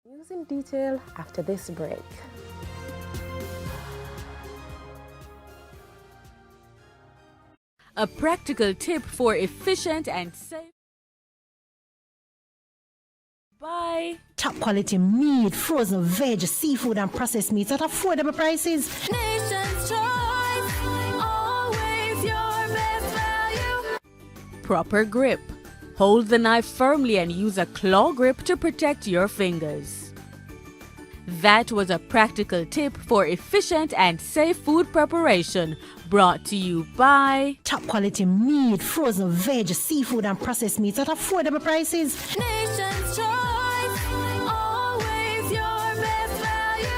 News in detail after this break. A practical tip for efficient and safe. Bye. Top quality meat, frozen veg, seafood and processed meats at affordable prices. Nation's choice, always your best value. Proper grip. Hold the knife firmly and use a claw grip to protect your fingers. That was a practical tip for efficient and safe food preparation, brought to you by Top quality meat, frozen veg, seafood and processed meats at affordable prices. Nation's choice, always your best value.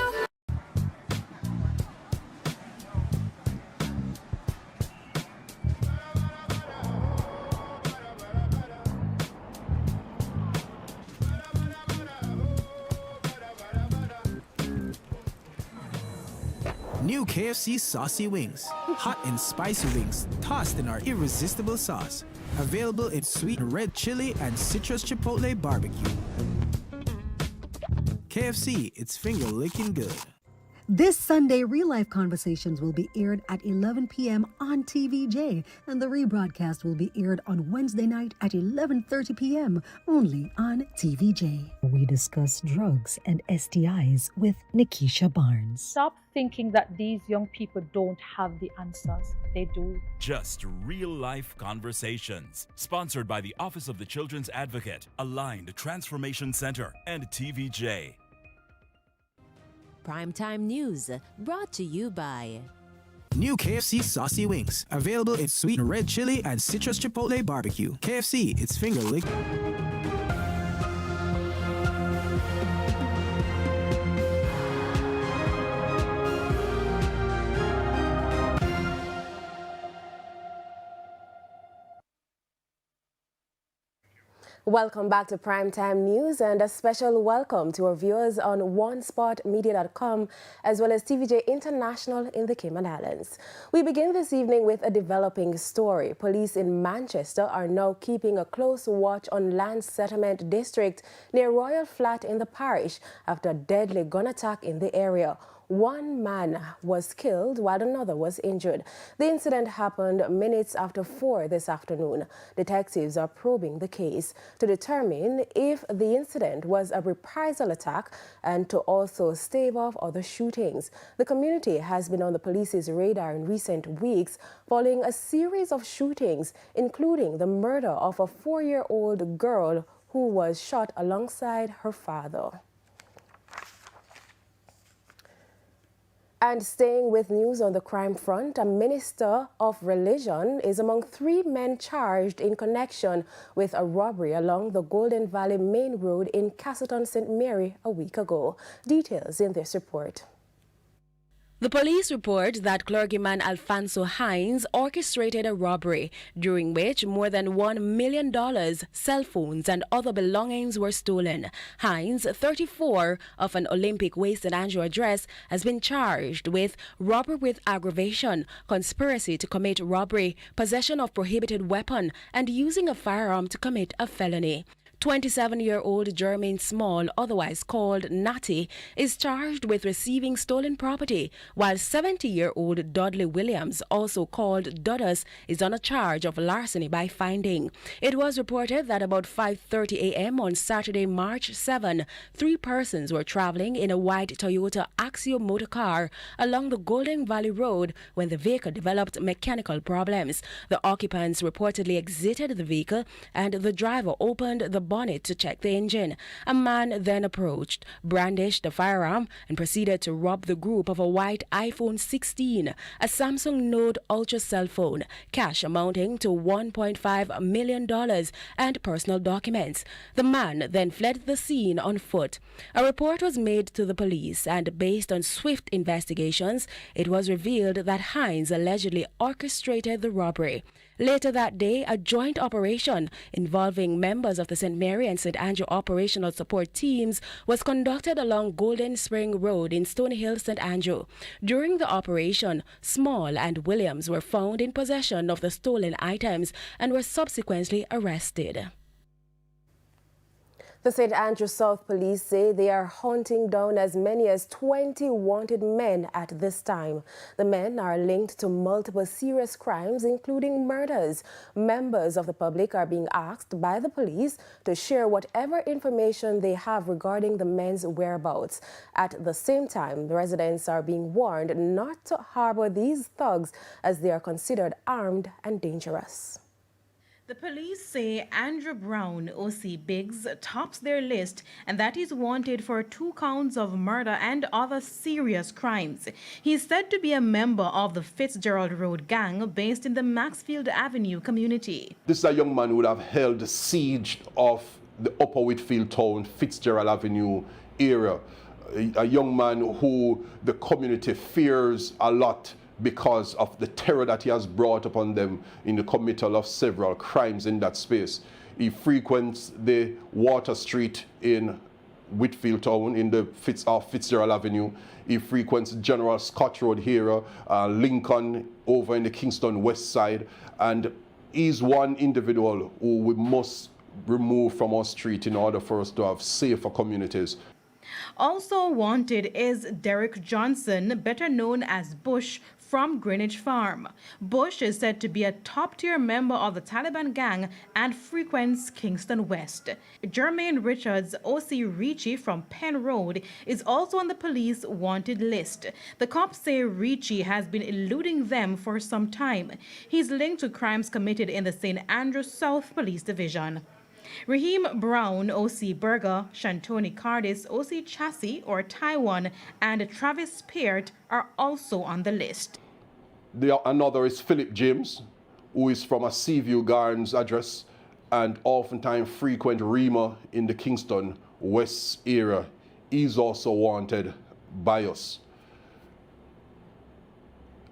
New KFC Saucy Wings. Hot and spicy wings tossed in our irresistible sauce. Available in sweet red chili and citrus chipotle barbecue. KFC, it's finger licking good. This Sunday, Real Life Conversations will be aired at 11 p.m. on TVJ, and the rebroadcast will be aired on Wednesday night at 11:30 p.m. only on TVJ. We discuss drugs and STIs with Nikisha Barnes. Stop thinking that these young people don't have the answers. They do. Just Real Life Conversations. Sponsored by the Office of the Children's Advocate, Aligned Transformation Center, and TVJ. Primetime News, brought to you by New KFC Saucy Wings. Available in sweet red chili and citrus chipotle barbecue. KFC, it's finger licking. Welcome back to Primetime News, and a special welcome to our viewers on onespotmedia.com as well as TVJ International in the Cayman Islands. We begin this evening with a developing story. Police in Manchester are now keeping a close watch on Land Settlement District near Royal Flat in the parish after a deadly gun attack in the area. One man was killed while another was injured. The incident happened minutes after 4 this afternoon. Detectives are probing the case to determine if the incident was a reprisal attack and to also stave off other shootings. The community has been on the police's radar in recent weeks following a series of shootings, including the murder of a 4-year-old girl who was shot alongside her father. And staying with news on the crime front, a minister of religion is among 3 men charged in connection with a robbery along the Golden Valley Main Road in Castleton, St. Mary a week ago. Details in this report. The police report that Clergyman Alfonso Hines orchestrated a robbery, during which more than $1 million, cell phones and other belongings were stolen. Hines, 34, of an Olympic Way St. Andrew address, has been charged with robbery with aggravation, conspiracy to commit robbery, possession of prohibited weapon, and using a firearm to commit a felony. 27-year-old Jermaine Small, otherwise called Natty, is charged with receiving stolen property, while 70-year-old Dudley Williams, also called Duddus, is on a charge of larceny by finding. It was reported that about 5:30 a.m. on Saturday, March 7, 3 persons were traveling in a white Toyota Axio motor car along the Golden Valley Road when the vehicle developed mechanical problems. The occupants reportedly exited the vehicle and the driver opened the bonnet to check the engine. A man then approached, brandished a firearm, and proceeded to rob the group of a white iPhone 16, a Samsung Note Ultra cell phone, cash amounting to $1.5 million, and personal documents. The man then fled the scene on foot. A report was made to the police, and based on swift investigations, it was revealed that Hines allegedly orchestrated the robbery. Later that day, a joint operation involving members of the St. Mary and St. Andrew operational support teams was conducted along Golden Spring Road in Stony Hill, St. Andrew. During the operation, Small and Williams were found in possession of the stolen items and were subsequently arrested. The St. Andrew South Police say they are hunting down as many as 20 wanted men at this time. The men are linked to multiple serious crimes, including murders. Members of the public are being asked by the police to share whatever information they have regarding the men's whereabouts. At the same time, the residents are being warned not to harbor these thugs as they are considered armed and dangerous. The police say Andrew Brown, OC Biggs, tops their list, and that he's wanted for 2 counts of murder and other serious crimes. He's said to be a member of the Fitzgerald Road gang based in the Maxfield Avenue community. This is a young man who would have held the siege of the Upper Whitfield Town, Fitzgerald Avenue area. A young man who the community fears a lot because of the terror that he has brought upon them in the committal of several crimes in that space. He frequents the Water Street in Whitfield Town in the Fitzgerald Avenue. He frequents General Scott Road here, Lincoln over in the Kingston West Side. And he's one individual who we must remove from our street in order for us to have safer communities. Also wanted is Derek Johnson, better known as Bush, from Greenwich Farm. Bush is said to be a top-tier member of the Taliban gang and frequents Kingston West. Jermaine Richards, OC Ricci from Penn Road, is also on the police wanted list. The cops say Ricci has been eluding them for some time. He's linked to crimes committed in the St. Andrew South Police Division. Raheem Brown, OC Berger, Shantoni Cardis, OC Chassis or Taiwan, and Travis Peart are also on the list. Another is Philip James, who is from a Seaview Gardens address and oftentimes frequent Rima in the Kingston West area. He's also wanted by us.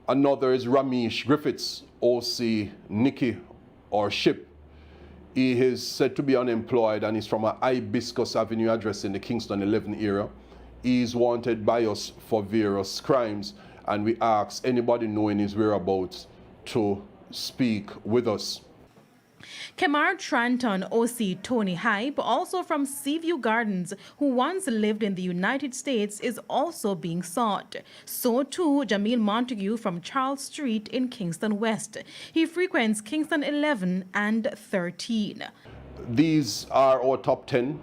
Another is Ramesh Griffiths, OC Nicky or Ship. He is said to be unemployed and is from a Hibiscus Avenue address in the Kingston 11 area. He is wanted by us for various crimes, and we ask anybody knowing his whereabouts to speak with us. Kemar Tranton, OC Tony Hype, also from Seaview Gardens, who once lived in the United States, is also being sought. So too Jamil Montague from Charles Street in Kingston West. He frequents Kingston 11 and 13. These are our top 10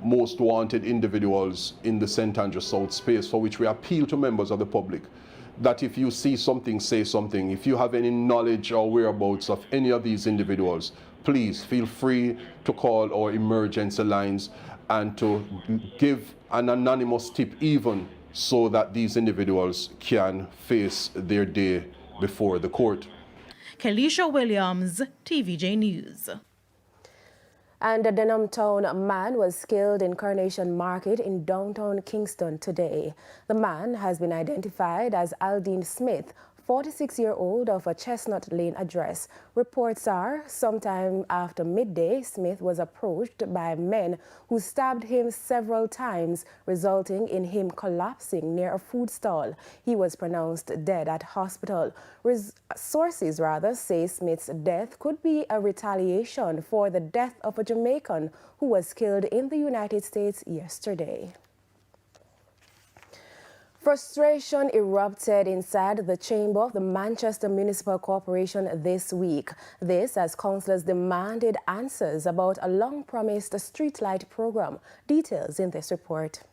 most wanted individuals in the St. Andrew South space, for which we appeal to members of the public that if you see something, say something. If you have any knowledge or whereabouts of any of these individuals, please feel free to call our emergency lines and to give an anonymous tip, even so that these individuals can face their day before the court. Kelisha Williams, TVJ News. And a Denham Town man was killed in Coronation Market in downtown Kingston today. The man has been identified as Aldine Smith, 46-year-old of a Chestnut Lane address. Reports are sometime after midday, Smith was approached by men who stabbed him several times, resulting in him collapsing near a food stall. He was pronounced dead at hospital. Sources say Smith's death could be a retaliation for the death of a Jamaican who was killed in the United States yesterday. Frustration erupted inside the chamber of the Manchester Municipal Corporation this week. This as councillors demanded answers about a long-promised Streetlight program. Details in this report.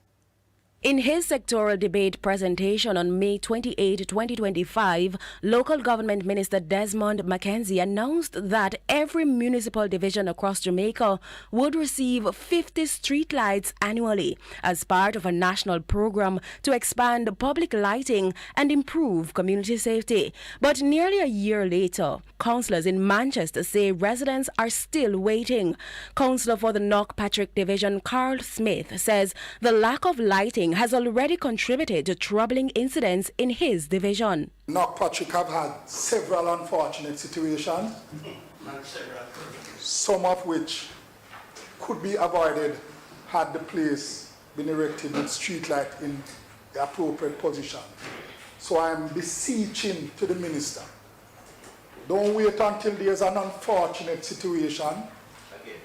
In his sectoral debate presentation on May 28, 2025, Local Government Minister Desmond Mackenzie announced that every municipal division across Jamaica would receive 50 streetlights annually as part of a national program to expand public lighting and improve community safety. But nearly a year later, councillors in Manchester say residents are still waiting. Councillor for the Knockpatrick Division, Carl Smith, says the lack of lighting has already contributed to troubling incidents in his division. Knockpatrick have had several unfortunate situations, some of which could be avoided had the place been erected with streetlight in the appropriate position. So I'm beseeching to the minister, don't wait until there's an unfortunate situation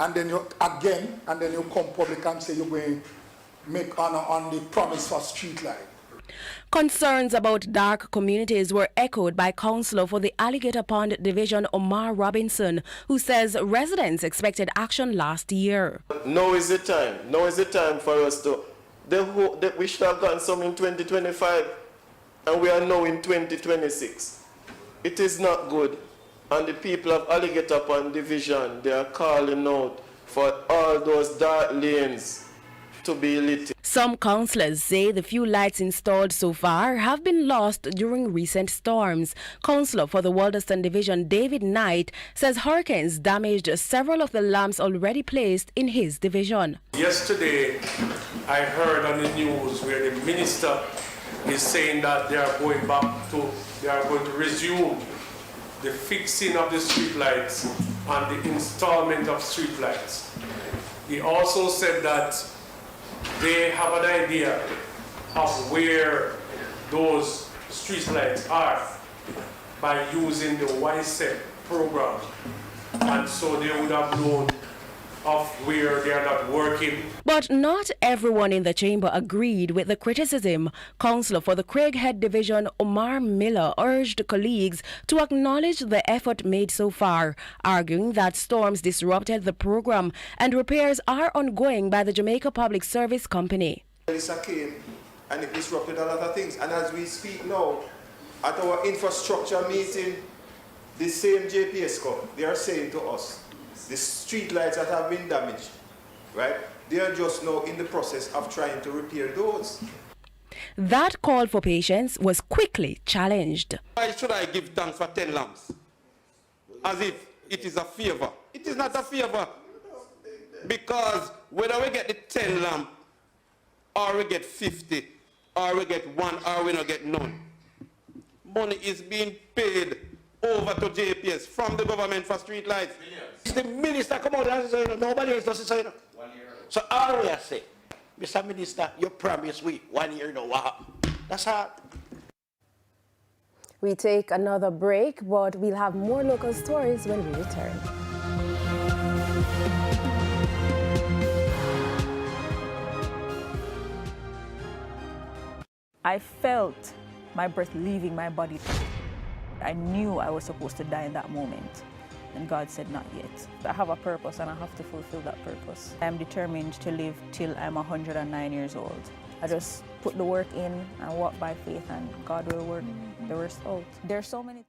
and then you again, and then you come public and say you're going to make honor on the promise for Streetlight. Concerns about dark communities were echoed by Councillor for the Alligator Pond Division Omar Robinson, who says residents expected action last year. Now is the time. Now is the time for us to... we should have gotten some in 2025, and we are now in 2026. It is not good. And the people of Alligator Pond Division, they are calling out for all those dark lanes to be lit. Some councillors say the few lights installed so far have been lost during recent storms. Councillor for the Walderston Division, David Knight, says hurricanes damaged several of the lamps already placed in his division. Yesterday, I heard on the news where the minister is saying that they are going to resume the fixing of the streetlights and the installment of streetlights. He also said that they have an idea of where those streetlights are by using the YSEP program, and so they would have known of where they are not working. But not everyone in the chamber agreed with the criticism. Councillor for the Craighead Division, Omar Miller, urged colleagues to acknowledge the effort made so far, arguing that storms disrupted the program and repairs are ongoing by the Jamaica Public Service Company. Melissa came and it disrupted a lot of things, and as we speak now, at our infrastructure meeting, the same JPS co, they are saying to us, the street lights that have been damaged, right? They are just now in the process of trying to repair those. That call for patience was quickly challenged. Why should I give thanks for 10 lamps? As if it is a favor. It is not a favor. Because whether we get the 10 lamp, or we get 50, or we get one, or we don't get none, money is being paid over to JPS from the government for street lights. The minister come out and say, nobody else does it say. So all we are saying, Mr. Minister, you promised we 1 year now. That's hard. We take another break, but we'll have more local stories when we return. I felt my breath leaving my body. I knew I was supposed to die in that moment. And God said, not yet. I have a purpose and I have to fulfill that purpose. I'm determined to live till I'm 109 years old. I just put the work in and walk by faith, and God will work the rest out. There's so many.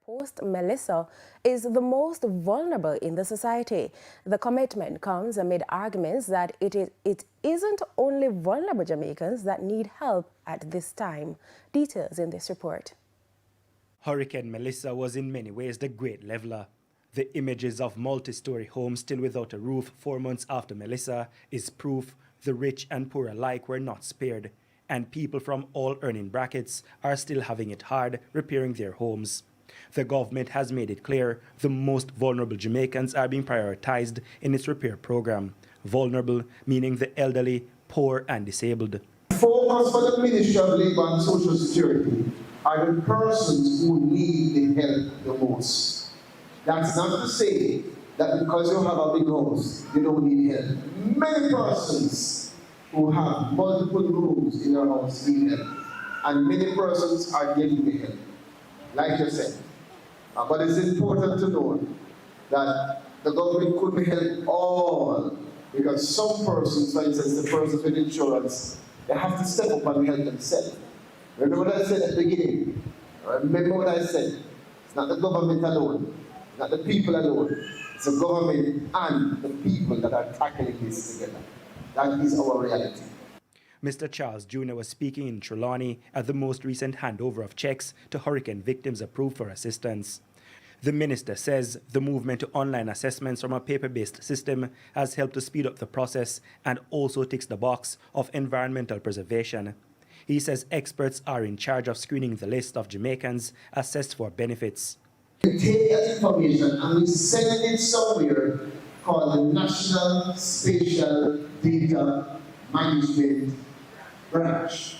Post Melissa is the most vulnerable in the society. The commitment comes amid arguments that it isn't only vulnerable Jamaicans that need help at this time. Details in this report. Hurricane Melissa was in many ways the great leveler. The images of multi-story homes still without a roof 4 months after Melissa is proof the rich and poor alike were not spared, and people from all earning brackets are still having it hard repairing their homes. The government has made it clear the most vulnerable Jamaicans are being prioritized in its repair program. Vulnerable meaning the elderly, poor and disabled. Focus for the Ministry of Labour and Social Security are the persons who need the help the most. That's not to say that because you have a big house, you don't need help. Many persons who have multiple rooms in their house need help, and many persons are getting the help, like you said. But it's important to know that the government couldn't help all, because some persons, for instance, the persons with insurance, they have to step up and help themselves. Remember what I said at the beginning? Remember what I said? It's not the government alone, it's not the people alone. It's the government and the people that are tackling this together. That is our reality. Mr. Charles Jr. was speaking in Trelawney at the most recent handover of checks to hurricane victims approved for assistance. The minister says the movement to online assessments from a paper-based system has helped to speed up the process and also ticks the box of environmental preservation. He says experts are in charge of screening the list of Jamaicans assessed for benefits. We take that information and we send it somewhere called the National Spatial Data Management Branch.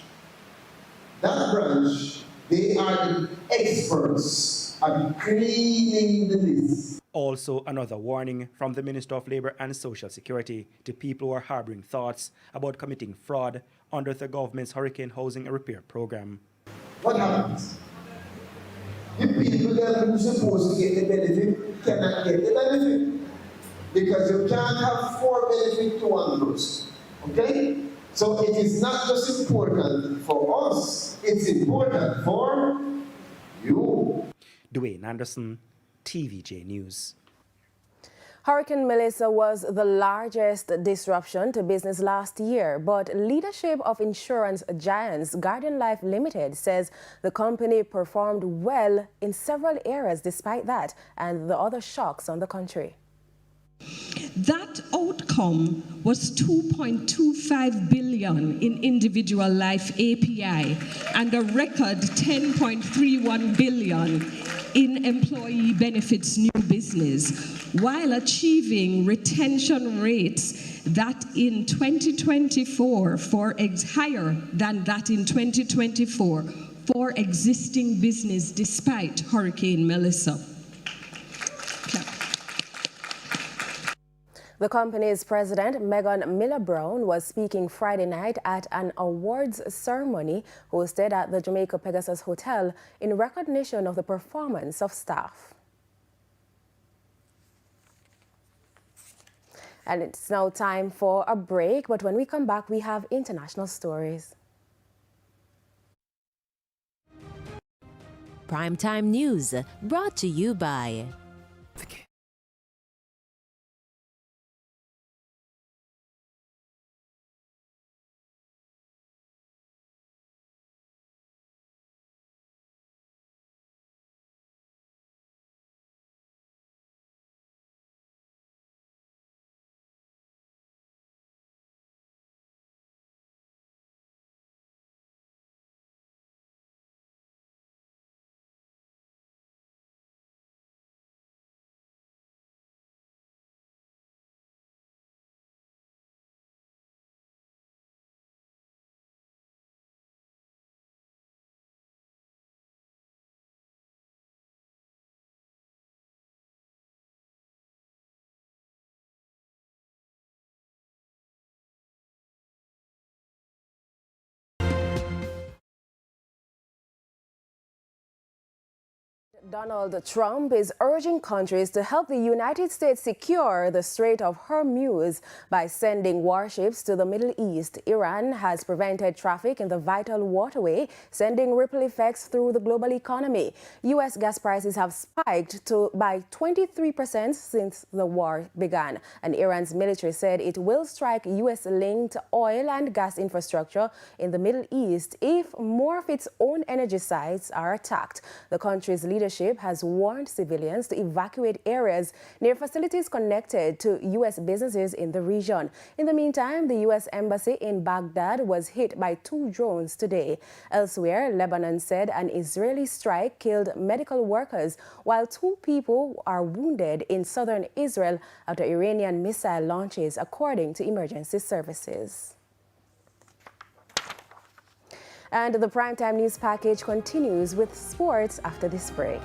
That branch, they are the experts at cleaning the list. Also, another warning from the Minister of Labour and Social Security to people who are harboring thoughts about committing fraud under the government's hurricane housing repair program. What happens? The people that are supposed to get the benefit cannot get the benefit, because you can't have 4 benefits to one person. Okay? So it is not just important for us, it's important for you. Dwayne Anderson, TVJ News. Hurricane Melissa was the largest disruption to business last year, but leadership of insurance giants Guardian Life Limited says the company performed well in several areas despite that and the other shocks on the country. That outcome was 2.25 billion in individual life API and a record 10.31 billion in employee benefits new business, while achieving retention rates that in 2024 higher than that in 2024 for existing business despite Hurricane Melissa. The company's president, Megan Miller-Brown, was speaking Friday night at an awards ceremony hosted at the Jamaica Pegasus Hotel in recognition of the performance of staff. And it's now time for a break, but when we come back, we have international stories. Primetime News, brought to you by Donald Trump is urging countries to help the United States secure the Strait of Hormuz by sending warships to the Middle East. Iran has prevented traffic in the vital waterway, sending ripple effects through the global economy. U.S. gas prices have spiked by 23% since the war began, and Iran's military said it will strike U.S.-linked oil and gas infrastructure in the Middle East if more of its own energy sites are attacked. The country's leadership leadership has warned civilians to evacuate areas near facilities connected to U.S. businesses in the region. In the meantime, the U.S. Embassy in Baghdad was hit by 2 drones today. Elsewhere, Lebanon said an Israeli strike killed medical workers, while 2 people are wounded in southern Israel after Iranian missile launches, according to emergency services. And the Primetime News package continues with sports after this break.